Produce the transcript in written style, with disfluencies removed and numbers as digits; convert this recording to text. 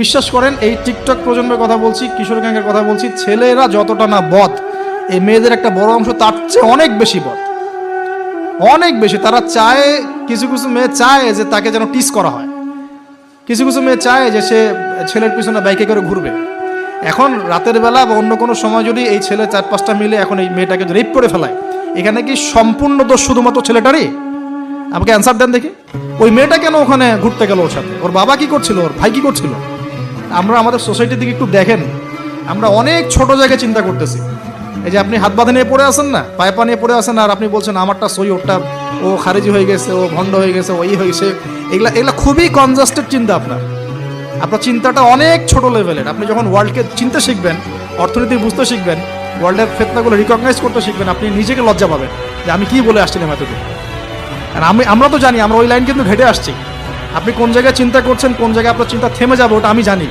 বিশ্বাস করেন এই টিকটক প্রজন্মের কথা বলছি, কিশোর গ্যাংয়ের কথা বলছি, ছেলেরা যতটা না বদ, এই মেয়েদের একটা বড় অংশ তার চেয়ে অনেক বেশি বদ, অনেক বেশি। তারা চায়, কিছু কিছু মেয়ে চায় যে তাকে যেন টিস করা হয়, কিছু কিছু মেয়ে চায় যে সে ছেলের পিছনে বাইকে করে ঘুরবে। এখন রাতের বেলা বা অন্য কোনো সময় যদি এই ছেলে 4-5টা মিলে এখন এই মেয়েটাকে রেপ করে ফেলায়, এখানে কি সম্পূর্ণ দোষ শুধুমাত্র ছেলেটারই? আমাকে অ্যান্সার দেন দেখি। ওই মেয়েটা কেন ওখানে ঘুরতে গেল? ওর সাথে ওর বাবা কি করছিল, ওর ভাই কি করছিল? আমরা আমাদের সোসাইটির দিকে একটু দেখেন, আমরা অনেক ছোট জায়গায় চিন্তা করতেছি। এই যে আপনি হাত বাঁধে নিয়ে পড়ে আছেন না, পায়ে পা নিয়ে পড়ে আছেন, আর আপনি বলছেন আমারটা সই, ওরটা ও খারিজি হয়ে গেছে, ও ভণ্ড হয়ে গেছে, ওই হয়েছে। এগুলা এগুলা খুবই কনজাস্টেড চিন্তা। আপনার চিন্তাটা অনেক ছোট লেভেলের। আপনি যখন ওয়ার্ল্ডকে চিনতে শিখবেন, অর্থনীতি বুঝতে শিখবেন, ওয়ার্ল্ডের ফেতনাগুলো রিকগনাইজ করতে শিখবেন, আপনি নিজেকে লজ্জা পাবেন যে আমি কি বলে আসছিলাম এতদিন। আর আমরা তো জানি, আমরা ওই লাইন কিন্তু ঘেটে আসছি। আপনি কোন জায়গায় চিন্তা করছেন, কোন জায়গায় আপনার চিন্তা থেমে যাবে, ওটা আমি জানি।